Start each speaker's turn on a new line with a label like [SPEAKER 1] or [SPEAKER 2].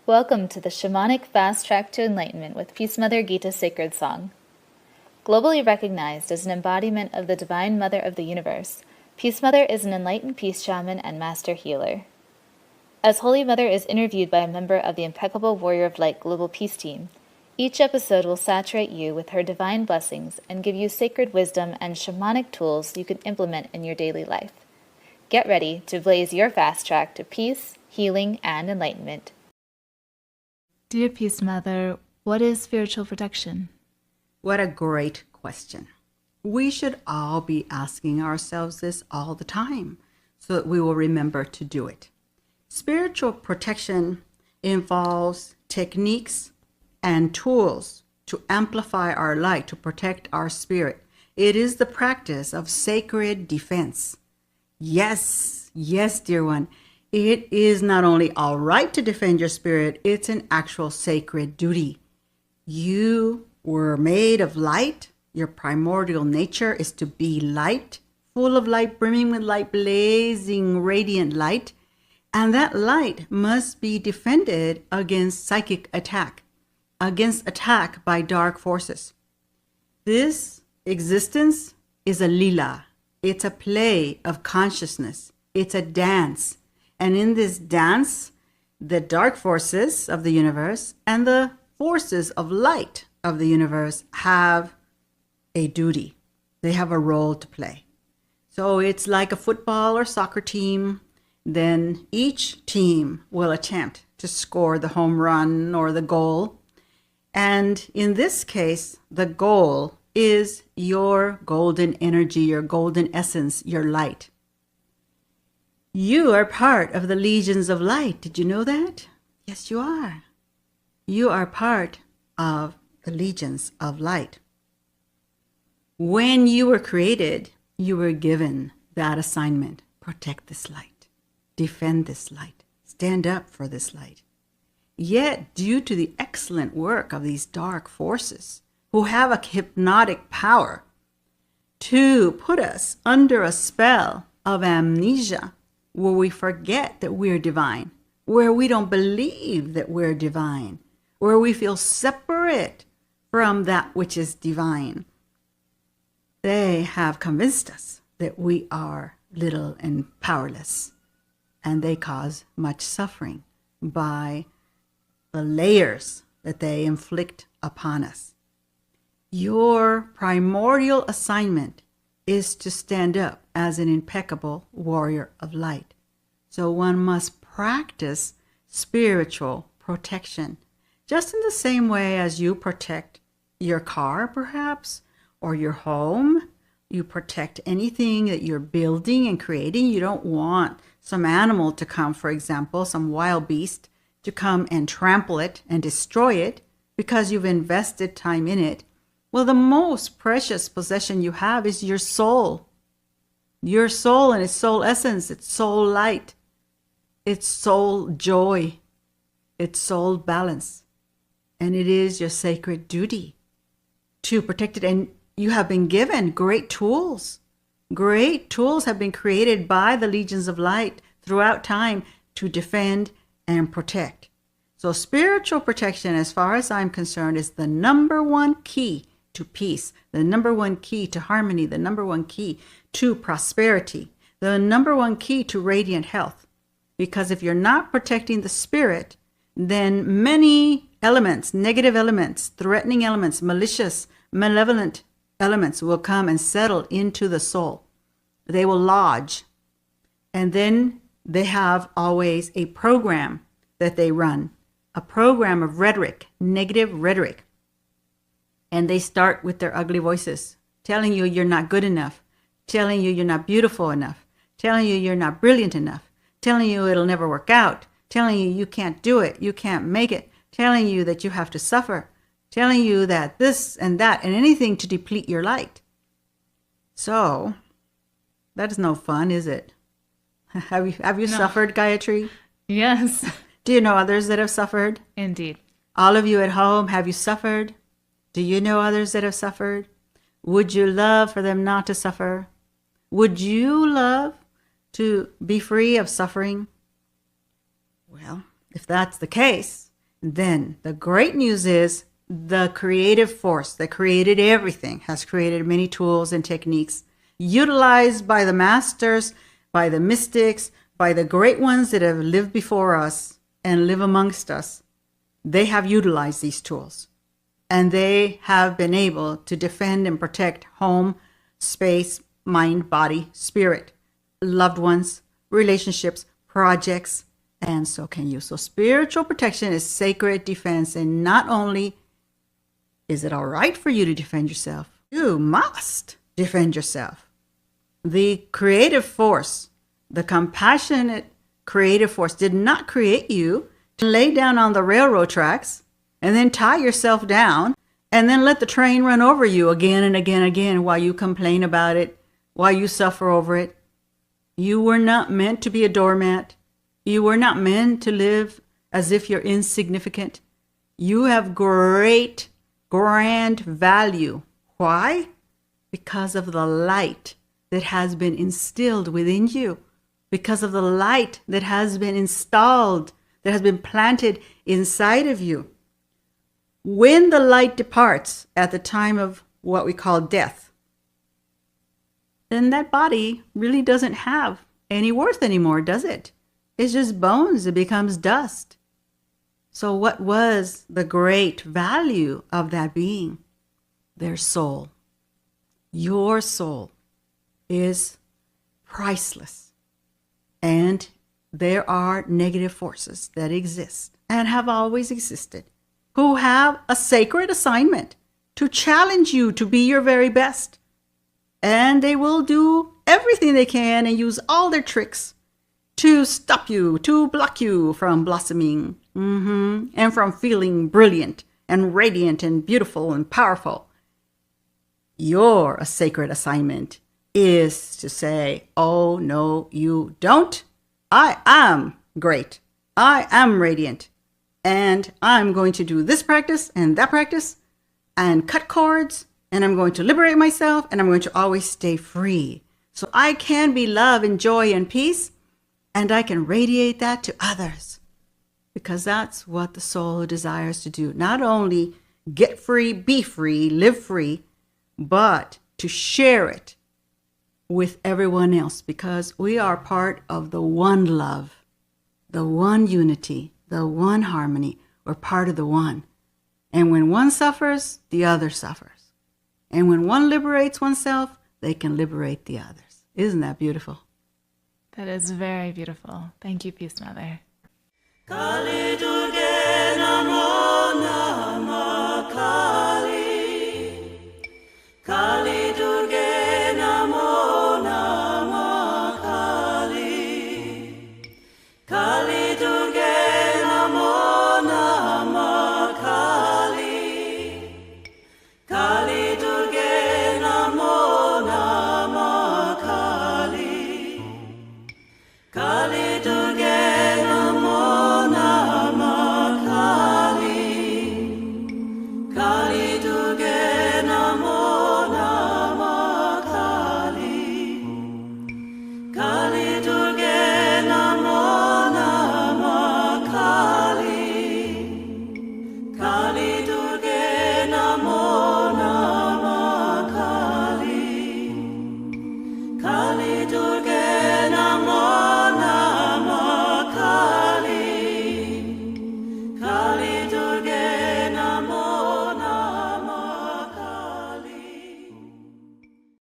[SPEAKER 1] Welcome to the Shamanic Fast Track to Enlightenment with Peace Mother Geeta Sacred Song. Globally recognized as an embodiment of the Divine Mother of the Universe, Peace Mother is an enlightened Peace Shaman and Master Healer. As Holy Mother is interviewed by a member of the Impeccable Warrior of Light Global Peace Team, each episode will saturate you with her divine blessings and give you sacred wisdom and shamanic tools you can implement in your daily life. Get ready to blaze your fast track to peace, healing, and enlightenment. Dear Peace Mother, what is spiritual protection?
[SPEAKER 2] What a great question. We should all be asking ourselves this all the time so that we will remember to do it. Spiritual protection involves techniques and tools to amplify our light, to protect our spirit. It is the practice of sacred defense. Yes, dear one. It is not only all right to defend your spirit, it's an actual sacred duty. You were made of light. Your primordial nature is to be light, full of light, brimming with light, blazing, radiant light. And that light must be defended against psychic attack, against attack by dark forces. This existence is a lila. It's a play of consciousness. It's a dance. And in this dance, the dark forces of the universe and the forces of light of the universe have a duty. They have a role to play. So it's like a football or soccer team. Then each team will attempt to score the home run or the goal. And in this case, the goal is your golden energy, your golden essence, your light. You are part of the legions of light. Did you know that? Yes, you are. You are part of the legions of light. When you were created, you were given that assignment. Protect this light. Defend this light. Stand up for this light. Yet, due to the excellent work of these dark forces, who have a hypnotic power to put us under a spell of amnesia, where we forget that we're divine, where we don't believe that we're divine, where we feel separate from that which is divine. They have convinced us that we are little and powerless, and they cause much suffering by the layers that they inflict upon us. Your primordial assignment is to stand up as an impeccable warrior of light. So one must practice spiritual protection, just in the same way as you protect your car, perhaps, or your home. You protect anything that you're building and creating. You don't want some animal to come, for example, some wild beast to come and trample it and destroy it because you've invested time in it. Well, the most precious possession you have is your soul. Your soul and its soul essence, its soul light, its soul joy, its soul balance. And it is your sacred duty to protect it. And you have been given great tools. Great tools have been created by the legions of light throughout time to defend and protect. So spiritual protection, as far as I'm concerned, is the number one key to peace, the number one key to harmony, the number one key to prosperity, the number one key to radiant health. Because if you're not protecting the spirit, then many elements, negative elements, threatening elements, malicious, malevolent elements will come and settle into the soul. They will lodge. And then they have always a program that they run, a program of rhetoric, negative rhetoric. And they start with their ugly voices, telling you you're not good enough, telling you you're not beautiful enough, telling you you're not brilliant enough, telling you it'll never work out, telling you you can't do it, you can't make it, telling you that you have to suffer, telling you that this and that and anything to deplete your light. So, that is no fun, is it? Have you
[SPEAKER 1] No.
[SPEAKER 2] suffered, Gayatri?
[SPEAKER 1] Yes,
[SPEAKER 2] Do you know others that have suffered?
[SPEAKER 1] indeed.
[SPEAKER 2] All of you at home, have you suffered? Do you know others that have suffered? Would you love for them not to suffer? Would you love to be free of suffering? Well, if that's the case, then the great news is the creative force that created everything has created many tools and techniques utilized by the masters, by the mystics, by the great ones that have lived before us and live amongst us. They have utilized these tools, and they have been able to defend and protect home, space, mind, body, spirit, loved ones, relationships, projects, and so can you. So spiritual protection is sacred defense, and not only is it all right for you to defend yourself, you must defend yourself. The creative force, the compassionate creative force did not create you to lay down on the railroad tracks and then tie yourself down and then let the train run over you again and again and again while you complain about it, while you suffer over it. You were not meant to be a doormat. You were not meant to live as if you're insignificant. You have great, grand value. Why? Because of the light that has been instilled within you, because of the light that has been installed, that has been planted inside of you. When the light departs at the time of what we call death, then that body really doesn't have any worth anymore, does it? It's just bones. It becomes dust. So what was the great value of that being? Their soul. Your soul is priceless. And there are negative forces that exist and have always existed, who have a sacred assignment to challenge you to be your very best. And they will do everything they can and use all their tricks to stop you, to block you from blossoming, and from feeling brilliant and radiant and beautiful and powerful. Your sacred assignment is to say, oh, no, you don't. I am great. I am radiant. And I'm going to do this practice and that practice and cut cords. And I'm going to liberate myself. And I'm going to always stay free. So I can be love and joy and peace. And I can radiate that to others. Because that's what the soul desires to do. Not only get free, be free, live free, but to share it with everyone else, because we are part of the one love, the one unity, the one harmony. We're part of the one. And when one suffers, the other suffers. And when one liberates oneself, they can liberate the others. Isn't that beautiful?
[SPEAKER 1] That is very beautiful. Thank you, Peace Mother.
[SPEAKER 3] Kali Durga Namo Nama Kali Kali